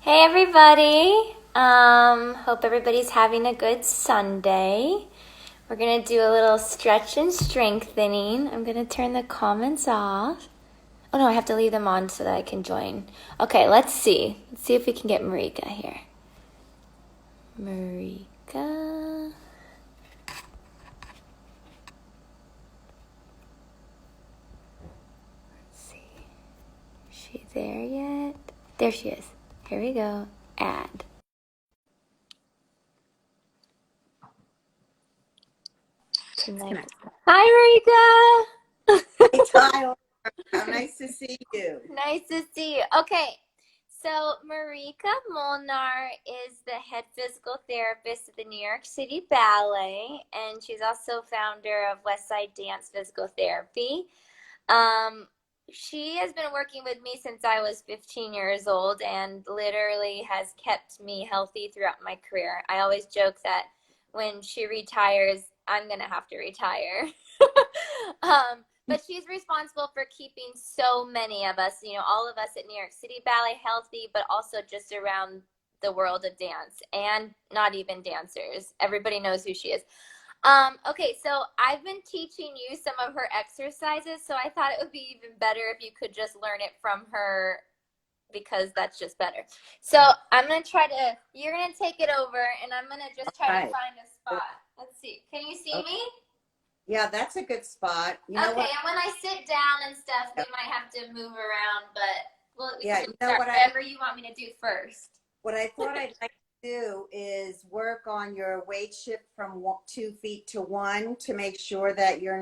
Hey everybody. Hope everybody's having a good Sunday. We're gonna do a little stretch and strengthening. I'm gonna turn the comments off. Oh no, I have to leave them on so that I can join. Okay, let's see. Let's see if we can get Marika here. Marika. Let's see. Is she there yet? There she is. Here we go. Add. Connect. Hi Marika. Hey, Tyler, how nice to see you. Nice to see you. Okay, so Marika Molnar is the head physical therapist at the New York City Ballet, and she's also founder of Westside Dance Physical Therapy. Um, she has been working with me since I was 15 years old and literally has kept me healthy throughout my career. I always joke that when she retires, I'm going to have to retire. But she's responsible for keeping so many of us, all of us at New York City Ballet healthy, but also just around the world of dance and not even dancers. Everybody knows who she is. Okay, so I've been teaching you some of her exercises, so I thought it would be even better if you could just learn it from her because that's just better. So you're gonna take it over and I'm gonna just try to Right. find a spot. Let's see. Can you see Okay. me? Yeah, that's a good spot. You know Okay, what? and when I sit down and stuff, we might have to move around, but we Yeah, can you just know start what whatever you want me to do first. what I thought I'd like to do is work on your weight shift from 2 feet to one to make sure that your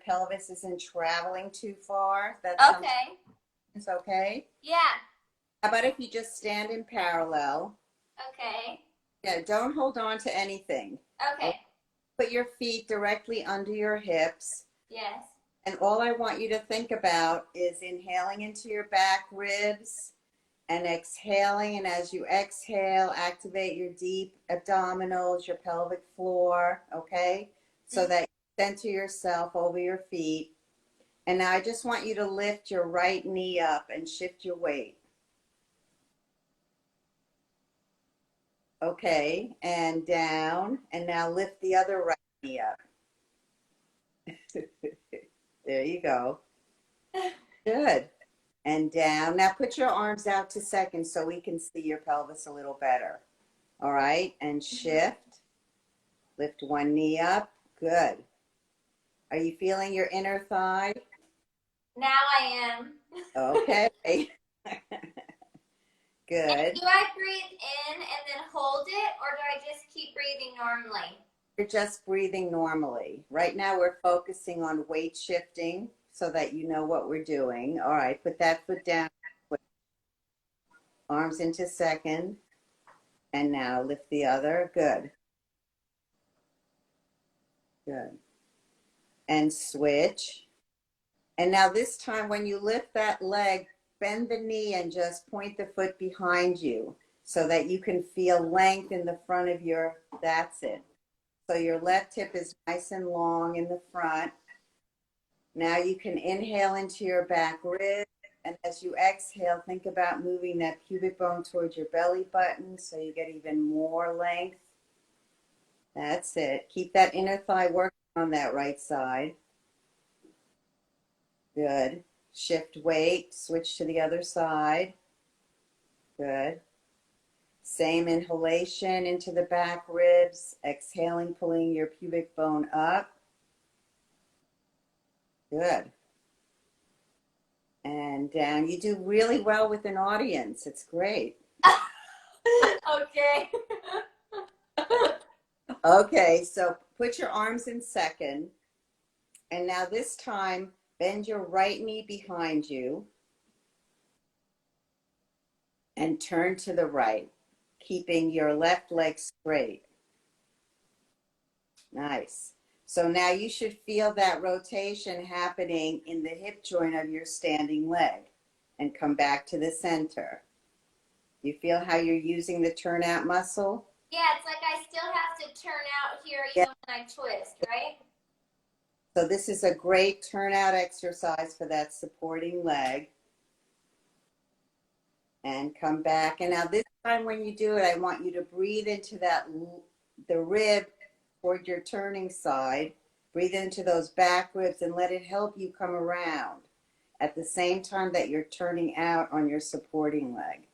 pelvis isn't traveling too far. That sounds Okay. okay. Yeah. How about if you just stand in parallel? Okay. Yeah, don't hold on to anything. Okay. Put your feet directly under your hips. Yes. And all I want you to think about is inhaling into your back ribs and exhaling. And as you exhale, activate your deep abdominals, your pelvic floor, okay? So that you center yourself over your feet. And now I just want you to lift your right knee up and shift your weight. Okay, and down. And now lift the other right knee up. There you go. Good. And down. Now put your arms out to second so we can see your pelvis a little better. All right, and shift. Lift one knee up. Good. Are you feeling your inner thigh? Now I am. Okay. And Good. do I breathe in and then hold it, or do I just keep breathing normally? You're just breathing normally. Right now we're focusing on weight shifting so that you know what we're doing. All right, put that foot down. Arms into second. And now lift the other. Good. Good. And switch. And now this time when you lift that leg, bend the knee and just point the foot behind you so that you can feel length in the front of that's it. So your left hip is nice and long in the front. Now you can inhale into your back rib. And as you exhale, think about moving that pubic bone towards your belly button so you get even more length. That's it. Keep that inner thigh working on that right side. Good. Shift weight, switch to the other side. Good. Same inhalation into the back ribs, exhaling, pulling your pubic bone up. Good. And down. You do really well with an audience. It's great. Okay. Okay, so put your arms in second. And now this time, bend your right knee behind you and turn to the right, keeping your left leg straight. Nice. So now you should feel that rotation happening in the hip joint of your standing leg and come back to the center. You feel how you're using the turnout muscle? Yeah, it's like I still have to turn out here Yeah. even when I twist, right? So this is a great turnout exercise for that supporting leg. And come back. And now this time when you do it, I want you to breathe into the rib toward your turning side. Breathe into those back ribs and let it help you come around at the same time that you're turning out on your supporting leg.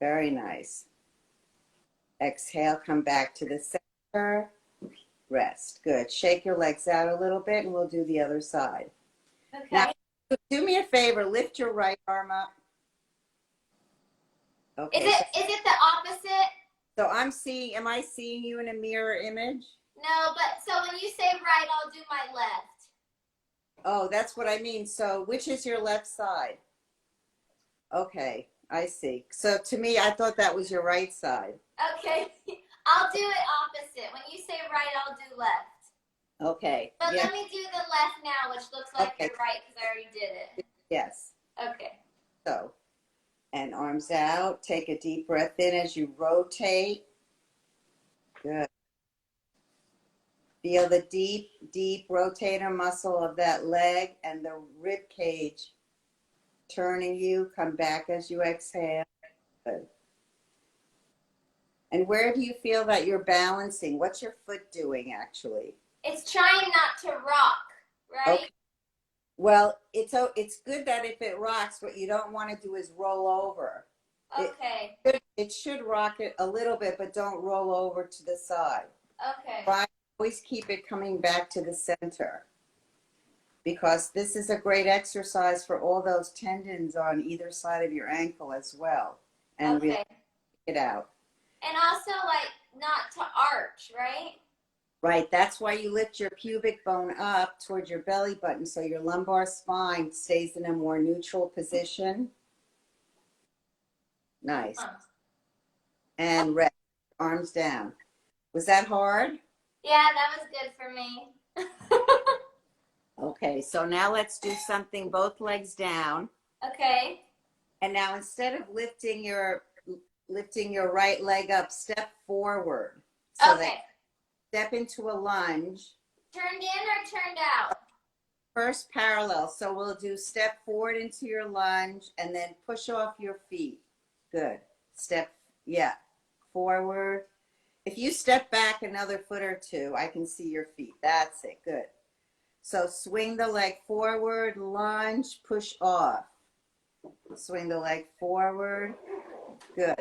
Very nice. Exhale, come back to the center. Rest. Good. Shake your legs out a little bit and we'll do the other side. Okay. Now, do me a favor. Lift your right arm up. Okay. Is it the opposite? So am I seeing you in a mirror image? No, but so when you say right, I'll do my left. Oh, that's what I mean. So which is your left side? Okay, I see. So to me, I thought that was your right side. Okay. I'll do it opposite. When you say right, I'll do left. Okay. But yeah. let me do the left now, which looks like Okay. you're right because I already did it. Yes. Okay. So, and arms out. Take a deep breath in as you rotate. Good. Feel the deep, deep rotator muscle of that leg and the rib cage turning you. Come back as you exhale. Good. And where do you feel that you're balancing? What's your foot doing actually? It's trying not to rock, right? Okay. Well, it's good that if it rocks, what you don't want to do is roll over. Okay. It should rock it a little bit, but don't roll over to the side. Okay. Try always keep it coming back to the center because this is a great exercise for all those tendons on either side of your ankle as well. And Okay. really it out. And also, like, not to arch, right? Right, that's why you lift your pubic bone up towards your belly button so your lumbar spine stays in a more neutral position. Nice. And rest, arms down. Was that hard? Yeah, that was good for me. Okay, so now let's do something both legs down. Okay. And now instead of lifting your right leg up, step forward. So Okay. step into a lunge. Turned in or turned out? First parallel. So we'll do step forward into your lunge and then push off your feet. Good. Step, yeah, forward. If you step back another foot or two, I can see your feet. That's it. Good. So swing the leg forward, lunge, push off. Swing the leg forward. Good.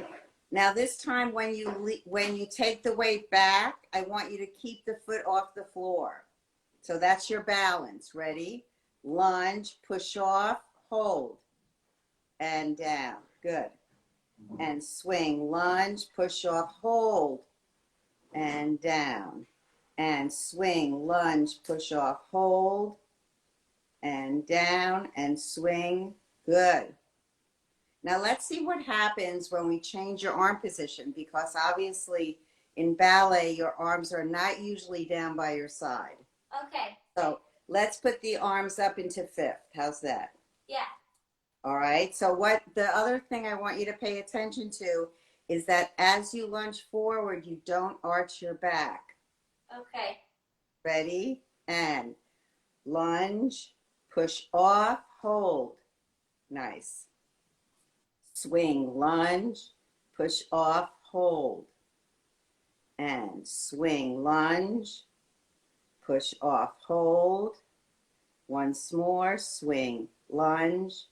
Now this time when you take the weight back, I want you to keep the foot off the floor. So that's your balance. Ready? Lunge, push off, hold, and down. Good. And swing, lunge, push off, hold, and down. And swing, lunge, push off, hold, and down, and swing. Good. Now let's see what happens when we change your arm position, because obviously in ballet, your arms are not usually down by your side. Okay. So let's put the arms up into fifth. How's that? Yeah. All right. So the other thing I want you to pay attention to is that as you lunge forward, you don't arch your back. Okay. Ready? And lunge, push off, hold. Nice. Swing, lunge, push off, hold. And swing, lunge, push off, hold. Once more, swing, lunge,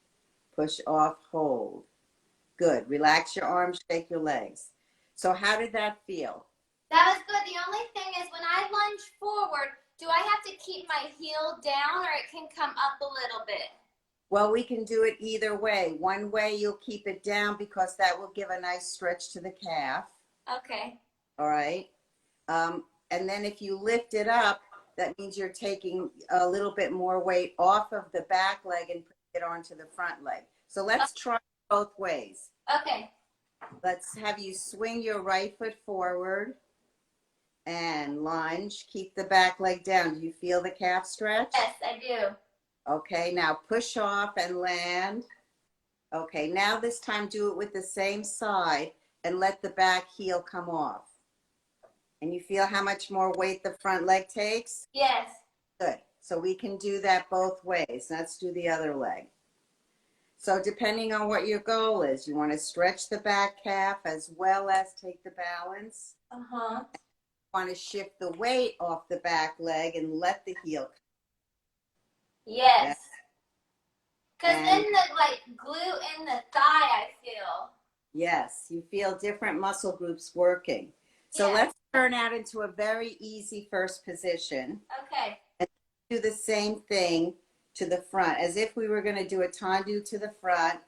push off, hold. Good. Relax your arms, shake your legs. So how did that feel? That was good. The only thing is when I lunge forward, do I have to keep my heel down or it can come up a little bit? Well, we can do it either way. One way you'll keep it down because that will give a nice stretch to the calf. Okay. All right. And then if you lift it up, that means you're taking a little bit more weight off of the back leg and putting it onto the front leg. So let's try both ways. Okay. Let's have you swing your right foot forward and lunge. Keep the back leg down. Do you feel the calf stretch? Yes, I do. Okay, now push off and land. Okay, now this time do it with the same side and let the back heel come off. And you feel how much more weight the front leg takes? Yes. Good. So we can do that both ways. Let's do the other leg. So depending on what your goal is, you want to stretch the back calf as well as take the balance. Uh-huh. You want to shift the weight off the back leg and let the heel come. Yes. Yeah. Because And in the like glute in the thigh, I feel. yes, you feel different muscle groups working. So Yeah. let's turn out into a very easy first position. Okay. And do the same thing to the front, as if we were going to do a tendu to the front,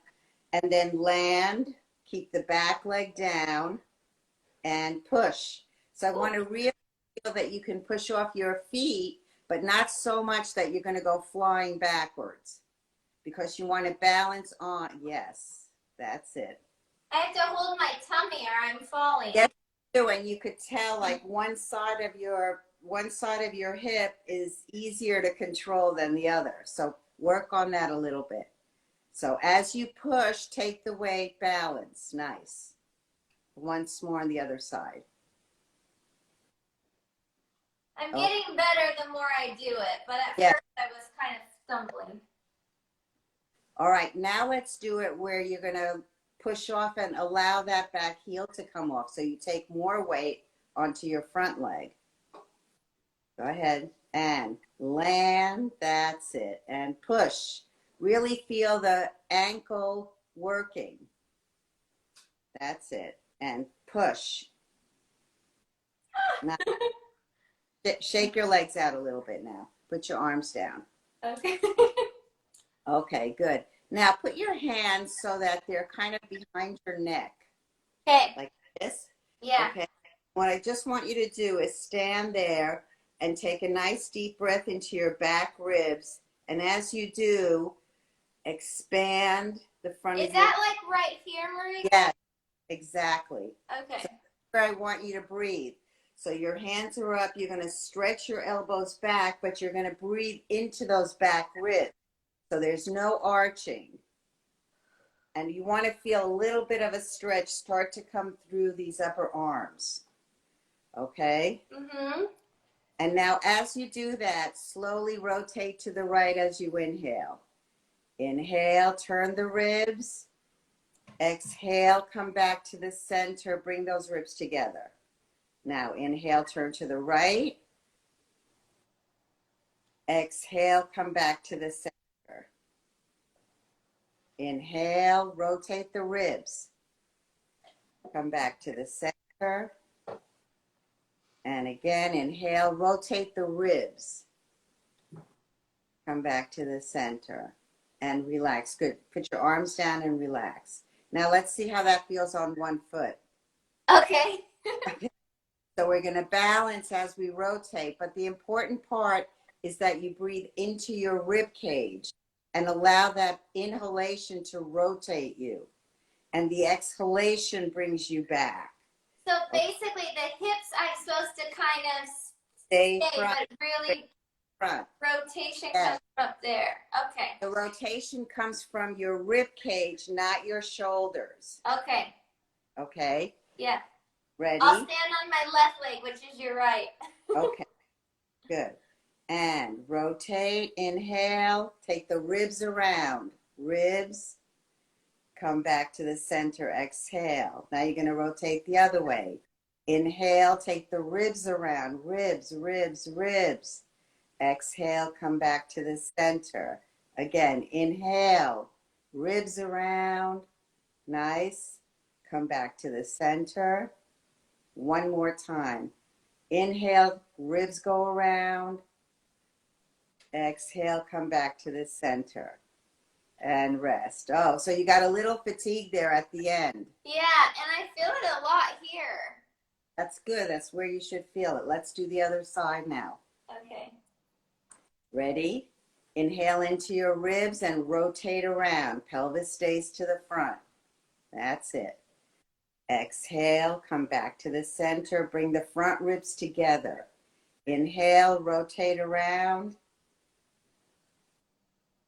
and then land, keep the back leg down, and push. So I want to really feel that you can push off your feet, but not so much that you're going to go flying backwards, because you want to balance on. Yes, that's it. I have to hold my tummy or I'm falling. Yes, you do, and you could tell like one side of your hip is easier to control than the other. So work on that a little bit. So as you push, take the weight, balance. Nice. Once more on the other side. I'm Oh, getting better the more I do it, but at yeah. first I was kind of stumbling. All right, now let's do it where you're going to push off and allow that back heel to come off. So you take more weight onto your front leg. Go ahead and land. That's it. And push. Really feel the ankle working. That's it. And push. Now, shake your legs out a little bit now. Put your arms down. Okay. Okay, good. Now put your hands so that they're kind of behind your neck. Okay. Like this. Yeah. Okay. What I just want you to do is stand there and take a nice deep breath into your back ribs. And as you do, expand the front Is of your. that like right here, Marie? Yes, exactly. Okay. So where I want you to breathe. So your hands are up. You're going to stretch your elbows back, but you're going to breathe into those back ribs. So there's no arching. And you want to feel a little bit of a stretch start to come through these upper arms. Okay? Mm-hmm. And now as you do that, slowly rotate to the right as you inhale. Inhale, turn the ribs. Exhale, come back to the center. Bring those ribs together. Now inhale, turn to the right. Exhale, come back to the center. Inhale, rotate the ribs. Come back to the center. And again, inhale, rotate the ribs. Come back to the center and relax. Good. Put your arms down and relax. Now let's see how that feels on one foot. Okay. So we're going to balance as we rotate, but the important part is that you breathe into your rib cage and allow that inhalation to rotate you. And the exhalation brings you back. So basically the hips I'm supposed to kind of Stay stay, front, but really front. rotation Yes. comes from up there. Okay. The rotation comes from your rib cage, not your shoulders. Okay. Okay? Yeah. Ready? I'll stand on my left leg, which is your right. Okay, good. And rotate, inhale, take the ribs around. Ribs, come back to the center, exhale. Now you're going to rotate the other way. Inhale, take the ribs around. Ribs, ribs, ribs. Exhale, come back to the center. Again, inhale, ribs around. Nice. Come back to the center. One more time. Inhale, ribs go around. Exhale, come back to the center and rest. Oh, so you got a little fatigue there at the end. Yeah, and I feel it a lot here. That's good. That's where you should feel it. Let's do the other side now. Okay. Ready? Inhale into your ribs and rotate around. Pelvis stays to the front. That's it. Exhale, come back to the center. Bring the front ribs together. Inhale, rotate around.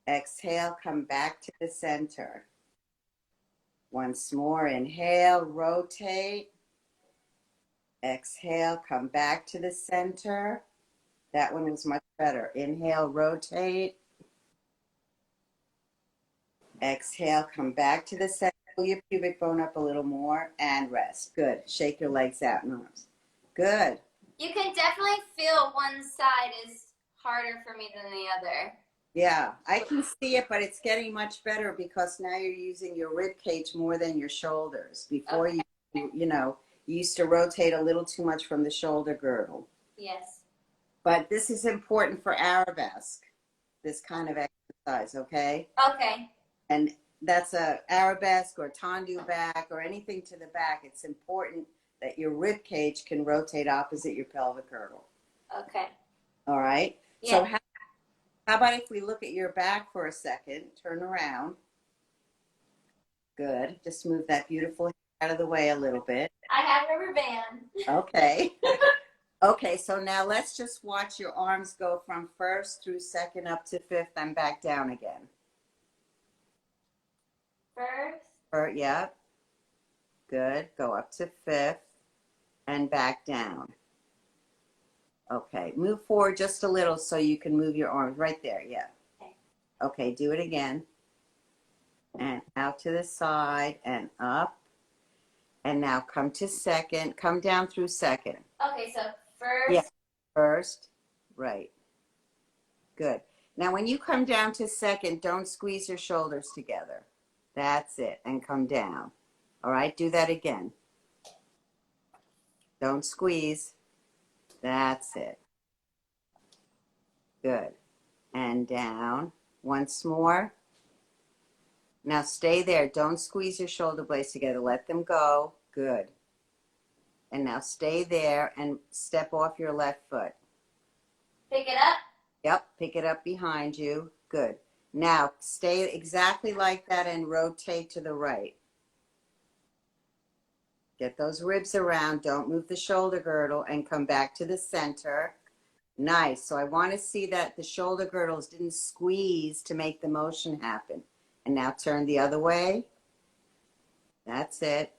Exhale, come back to the center. Once more, inhale, rotate. Exhale, come back to the center. That one was much better. Inhale, rotate. Exhale, come back to the center. Pull your pubic bone up a little more and rest. Good. Shake your legs out and arms. Good. You can definitely feel one side is harder for me than the other. Yeah, I can see it, but it's getting much better because now you're using your rib cage more than your shoulders. Before Okay. you used to rotate a little too much from the shoulder girdle. Yes. But this is important for arabesque, this kind of exercise, okay? Okay. And that's a arabesque or tendu back or anything to the back. It's important that your rib cage can rotate opposite your pelvic girdle. Okay. All right? Yeah. So how about if we look at your back for a second? Turn around. Good. Just move that beautiful hair out of the way a little bit. I have a rubber band. Okay. Okay, so now let's just watch your arms go from first through second up to fifth and back down again. First. Yeah. Good. Go up to fifth and back down. Okay. Move forward just a little so you can move your arms right there. Yeah. Okay. Do it again. And out to the side and up. And now come to second. Come down through second. Okay, so first. Yeah. First. Right. Good. Now, when you come down to second, don't squeeze your shoulders together. That's it. And come down. All right. Do that again. Don't squeeze. That's it. Good. And down. Once more. Now stay there. Don't squeeze your shoulder blades together. Let them go. Good. And now stay there and step off your left foot. Pick it up. Yep. Pick it up behind you. Good. Now stay exactly like that and rotate to the right. Get those ribs around. Don't move the shoulder girdle and come back to the center. Nice. So I want to see that the shoulder girdles didn't squeeze to make the motion happen. And now turn the other way. That's it.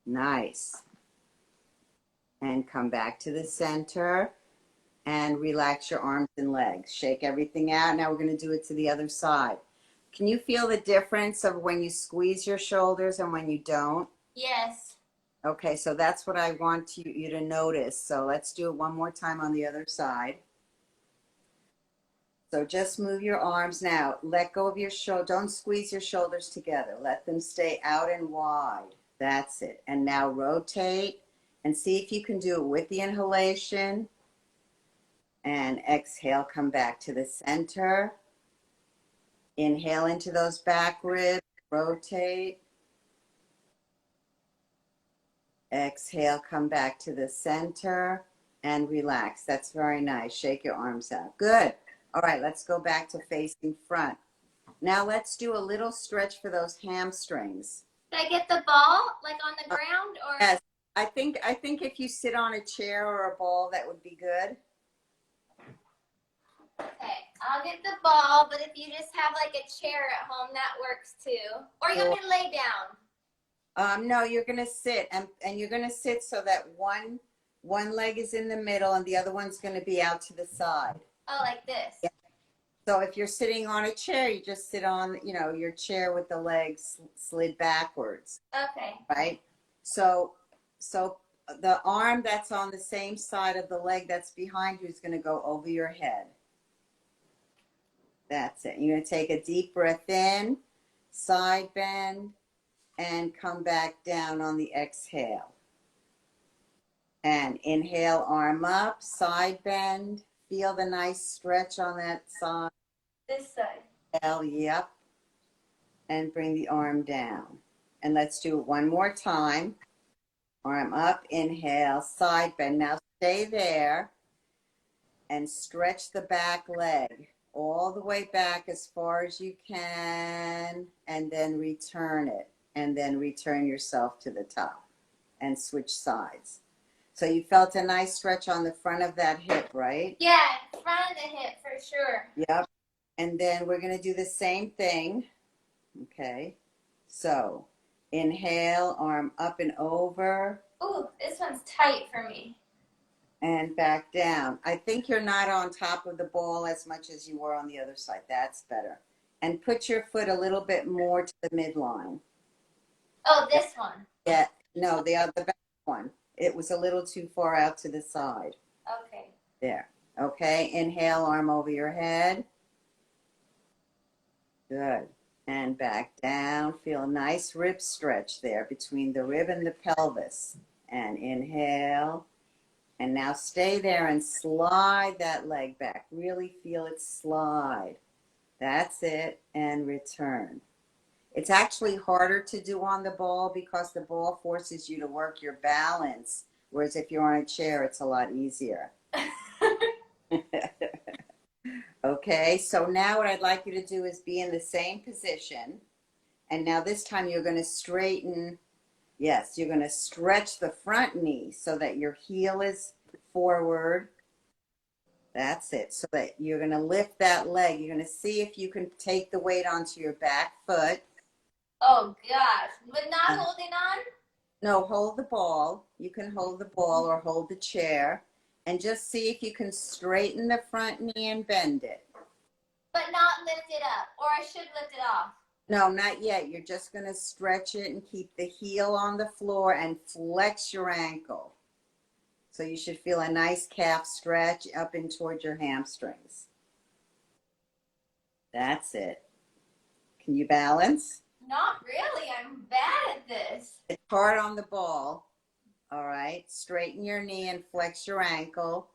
Nice. And come back to the center and relax your arms and legs. Shake everything out. Now we're going to do it to the other side. Can you feel the difference of when you squeeze your shoulders and when you don't? Yes. Okay, so that's what I want you to notice. So let's do it one more time on the other side. So just move your arms now. Let go of your shoulder. Don't squeeze your shoulders together. Let them stay out and wide. That's it. And now rotate and see if you can do it with the inhalation. And exhale, come back to the center. Inhale into those back ribs. Rotate. Exhale, come back to the center and relax. That's very nice. Shake your arms out. Good. All right, let's go back to facing front. Now let's do a little stretch for those hamstrings. Did I get the ball like on the ground or? Yes, I think if you sit on a chair or a ball, that would be good. Okay, I'll get the ball, but if you just have like a chair at home, that works too. Or you want me to lay down? No, you're gonna sit and you're gonna sit so that one leg is in the middle and the other one's gonna be out to the side. Oh, like this. Yeah. So if you're sitting on a chair, you just sit on, your chair with the legs slid backwards. Okay. Right? So the arm that's on the same side of the leg that's behind you is going to go over your head. That's it. You're going to take a deep breath in, side bend, and come back down on the exhale. And inhale, arm up, side bend. Feel the nice stretch on that side. This side. Yep. And bring the arm down. And let's do it one more time. Arm up, inhale, side bend. Now stay there and stretch the back leg all the way back as far as you can, and then return it. And then return yourself to the top and switch sides. So you felt a nice stretch on the front of that hip, right? Yeah, front of the hip for sure. Yep. And then we're going to do the same thing. Okay. So inhale, arm up and over. Ooh, this one's tight for me. And back down. I think you're not on top of the ball as much as you were on the other side. That's better. and put your foot a little bit more to the midline. Oh, this one. Yeah, no, the back one. It was a little too far out to the side. Okay. There. Okay, inhale, arm over your head. Good. And back down. Feel a nice rib stretch there between the rib and the pelvis. And inhale. And now stay there and slide that leg back. Really feel it slide. That's it. And return. It's actually harder to do on the ball because the ball forces you to work your balance. Whereas if you're on a chair, it's a lot easier. Okay, so now what I'd like you to do is be in the same position. And now this time you're going to straighten. Yes, you're going to stretch the front knee so that your heel is forward. That's it. So that you're going to lift that leg. You're going to see if you can take the weight onto your back foot. Oh gosh, but not holding on? No, hold the ball. You can hold the ball or hold the chair. And just see if you can straighten the front knee and bend it. But not lift it up, or I should lift it off. No, not yet. You're just going to stretch it and keep the heel on the floor and flex your ankle. So you should feel a nice calf stretch up in towards your hamstrings. That's it. Can you balance? Not really. I'm bad at this. It's hard on the ball. All right. Straighten your knee and flex your ankle.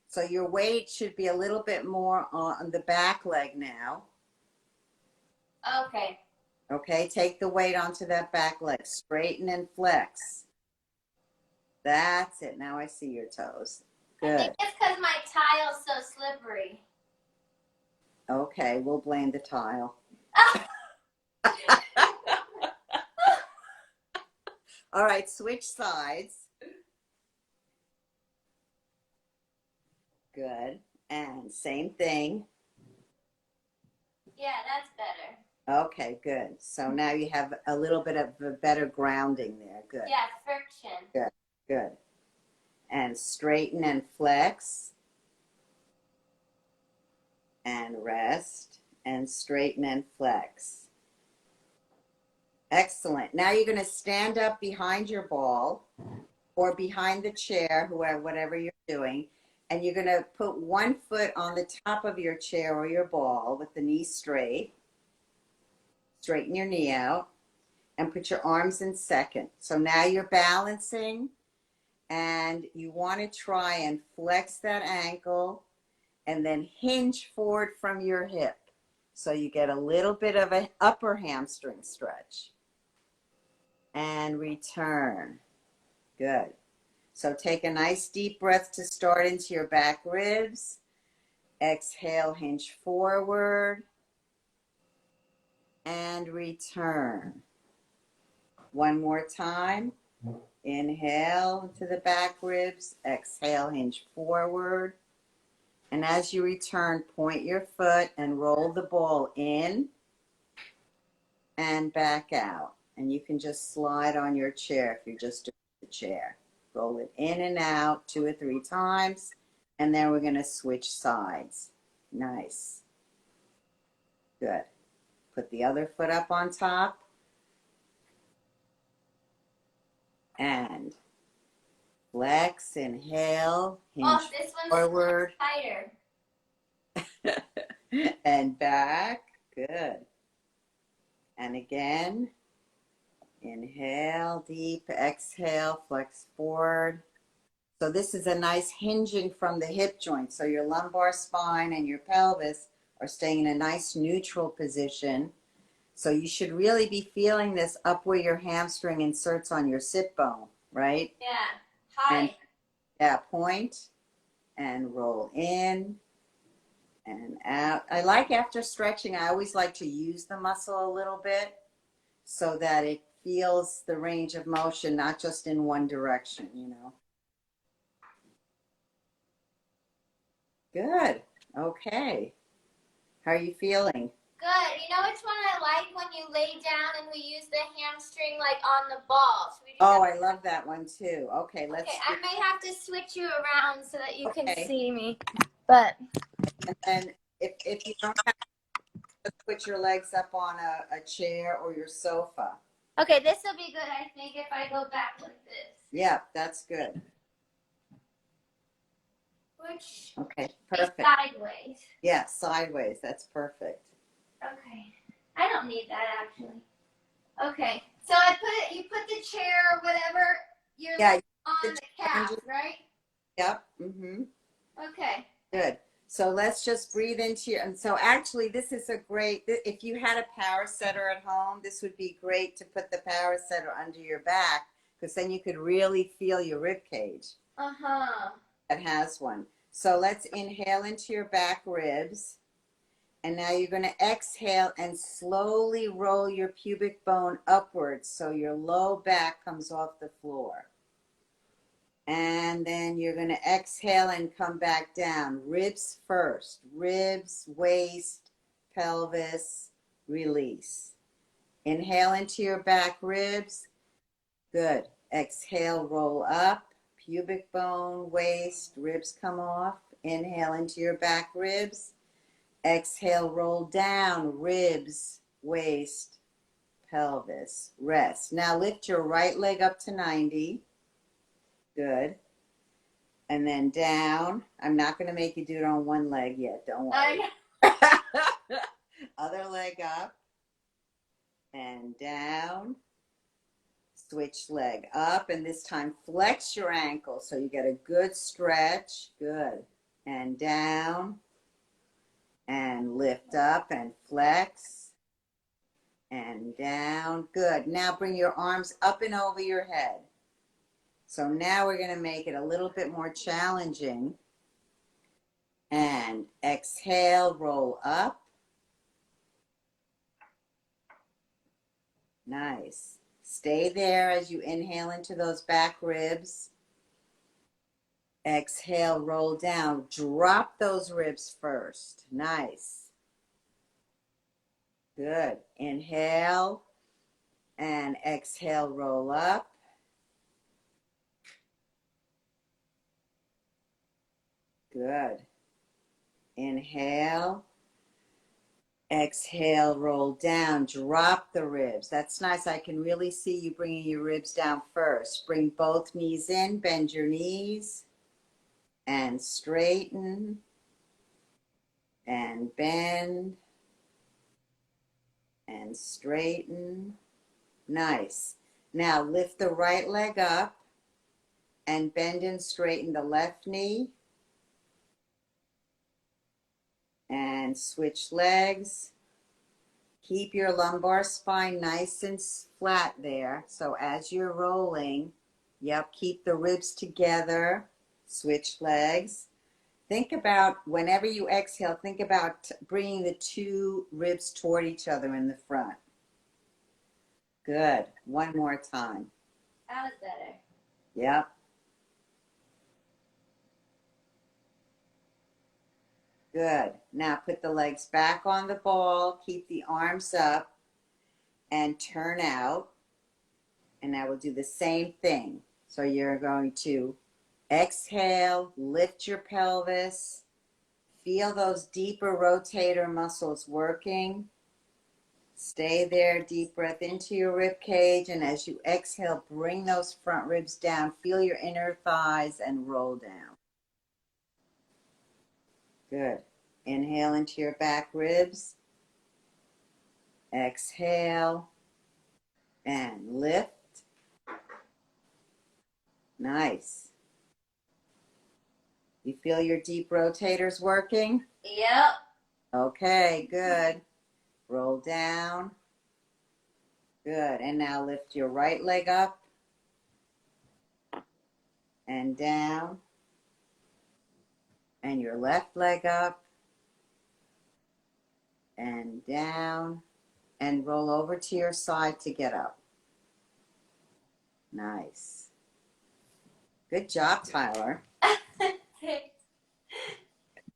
So your weight should be a little bit more on the back leg now. Okay. Okay. Take the weight onto that back leg. Straighten and flex. That's it. Now I see your toes. Good. I think it's because my tile's so slippery. Okay. We'll blame the tile. All right. Switch sides. Good. And same thing. Yeah, that's better. Okay, good. So now you have a little bit of a better grounding there. Good. Yeah, friction. Good. Good. And straighten and flex. And rest. And straighten and flex. Excellent. Now you're going to stand up behind your ball or behind the chair, whatever you're doing. And you're going to put one foot on the top of your chair or your ball with the knee straight. Straighten your knee out and put your arms in second. So now you're balancing and you want to try and flex that ankle and then hinge forward from your hip. So you get a little bit of an upper hamstring stretch. And return. Good. So take a nice deep breath to start into your back ribs. Exhale, hinge forward. And return. One more time. Inhale to the back ribs. Exhale, hinge forward. And as you return, point your foot and roll the ball in and back out. And you can just slide on your chair if you're just doing the chair. Roll it in and out 2 or 3 times. And then we're going to switch sides. Nice. Good. Put the other foot up on top. And flex, inhale, hinge this one's forward. tighter. And back. Good. And again. Inhale, deep, exhale, flex forward. So this is a nice hinging from the hip joint. So your lumbar spine and your pelvis are staying in a nice neutral position. So you should really be feeling this up where your hamstring inserts on your sit bone, right? Yeah, high. And, yeah, point and roll in and out. I like after stretching, I always like to use the muscle a little bit so that it feels the range of motion, not just in one direction, you know. Good. Okay. How are you feeling? Good. You know which one I like? When you lay down and we use the hamstring like on the ball. So we do Oh, that. I love that one too. Okay, let's. Okay, I may have to switch you around so that you can Okay. see me. But And then if you don't have just put your legs up on a chair or your sofa. Okay, this will be good, I think, if I go back like this. Yeah, that's good. Which Okay, is perfect. sideways. Yeah, sideways. That's perfect. Okay. I don't need that actually. Okay. So I put you put the chair or whatever you're Yeah, on the the calf, challenges. right? Yep. Mm-hmm. Okay. Good. So let's just breathe into your, and so actually this is a great, if you had a power setter at home, this would be great to put the power setter under your back because then you could really feel your rib cage Uh-huh. that has one. So let's inhale into your back ribs. And now you're going to exhale and slowly roll your pubic bone upwards so your low back comes off the floor. And then you're going to exhale and come back down. Ribs first. Ribs, waist, pelvis, release. Inhale into your back ribs. Good. Exhale, roll up. Pubic bone, waist, ribs come off. Inhale into your back ribs. Exhale, roll down. Ribs, waist, pelvis. Rest. Now lift your right leg up to 90. Good. And then down. I'm not going to make you do it on one leg yet. Don't worry. Other leg up and down. Switch leg up, and this time flex your ankle so you get a good stretch. Good. And down and lift up and flex and down. Good. Now bring your arms up and over your head. So now we're going to make it a little bit more challenging. And exhale, roll up. Nice. Stay there as you inhale into those back ribs. Exhale, roll down. Drop those ribs first. Nice. Good. Inhale and exhale, roll up. Good. Inhale. Exhale, roll down. Drop the ribs. That's nice. I can really see you bringing your ribs down first. Bring both knees in. Bend your knees. And straighten. And bend. And straighten. Nice. Now lift the right leg up and bend and straighten the left knee. And switch legs. Keep your lumbar spine nice and flat there. So as you're rolling, yep, keep the ribs together. Switch legs. Think about, whenever you exhale, think about bringing the two ribs toward each other in the front. Good. One more time. That was better. Yep. Good. Now put the legs back on the ball. Keep the arms up and turn out. And now we'll do the same thing. So you're going to exhale, lift your pelvis, feel those deeper rotator muscles working. Stay there, deep breath into your rib cage, and as you exhale, bring those front ribs down. Feel your inner thighs and roll down. Good. Inhale into your back ribs. Exhale and lift. Nice. You feel your deep rotators working? Yep. Okay, good. Roll down. Good. And now lift your right leg up and down. And your left leg up and down. And roll over to your side to get up. Nice. Good job, Tyler.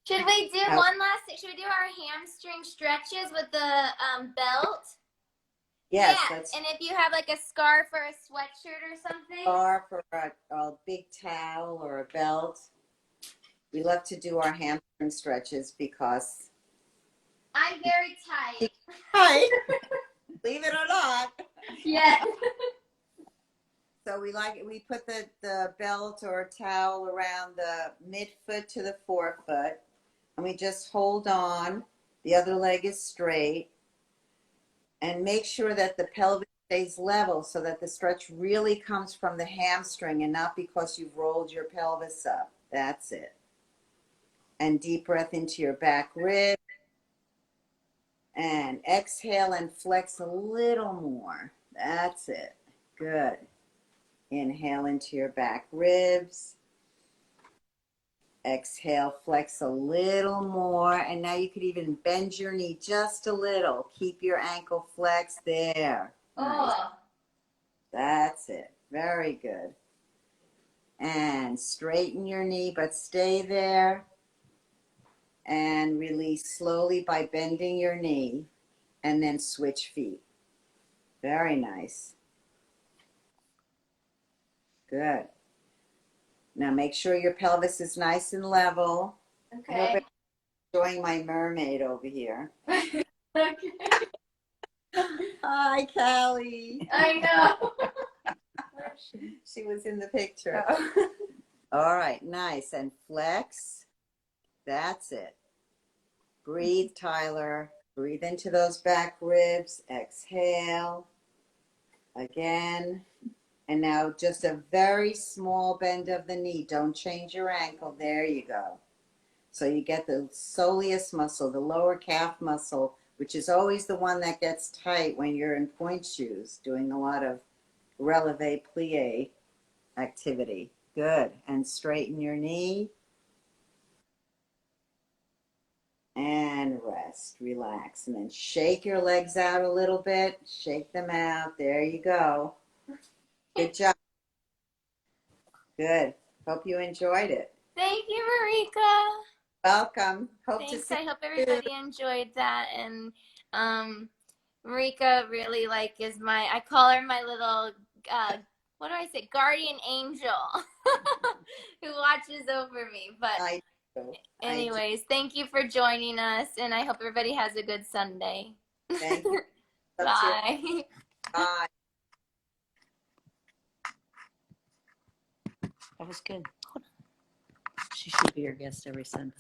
Should we do one last thing? Should we do our hamstring stretches with the belt? Yes, Yeah, and if you have like a scarf or a sweatshirt or something. Scarf or a big towel or a belt. We love to do our hamstring stretches because I'm very tight. Right. Believe it or not. Yes. So we put the belt or towel around the midfoot to the forefoot, and we just hold on. The other leg is straight, and make sure that the pelvis stays level so that the stretch really comes from the hamstring and not because you've rolled your pelvis up. That's it. And deep breath into your back rib. And exhale and flex a little more. That's it. Good. Inhale into your back ribs. Exhale, flex a little more. And now you could even bend your knee just a little. Keep your ankle flexed there. Nice. Oh. That's it. Very good. And straighten your knee, but stay there. And release slowly by bending your knee. And then switch feet. Very nice. Good. Now make sure your pelvis is nice and level. I hope Okay. I'm enjoying my mermaid over here. Okay. Hi, Callie. I know. She was in the picture. Oh. All right, nice. And flex. That's it. Breathe, Tyler. Breathe into those back ribs. Exhale. Again. And now just a very small bend of the knee. Don't change your ankle. There you go. So you get the soleus muscle, the lower calf muscle, which is always the one that gets tight when you're in point shoes, doing a lot of releve plie activity. Good. And straighten your knee. And rest. Relax. And then shake your legs out a little bit. Shake them out. There you go. Good job. Good. Hope you enjoyed it. Thank you, Marika. Welcome. Hope to Thanks. see I hope you. everybody enjoyed that. And Marika really is I call her my little what do I say, guardian angel who watches over me. But I do. anyways, thank you for joining us, and I hope everybody has a good Sunday. Thank you. Bye. Bye. That was good. She should be your guest every Sunday.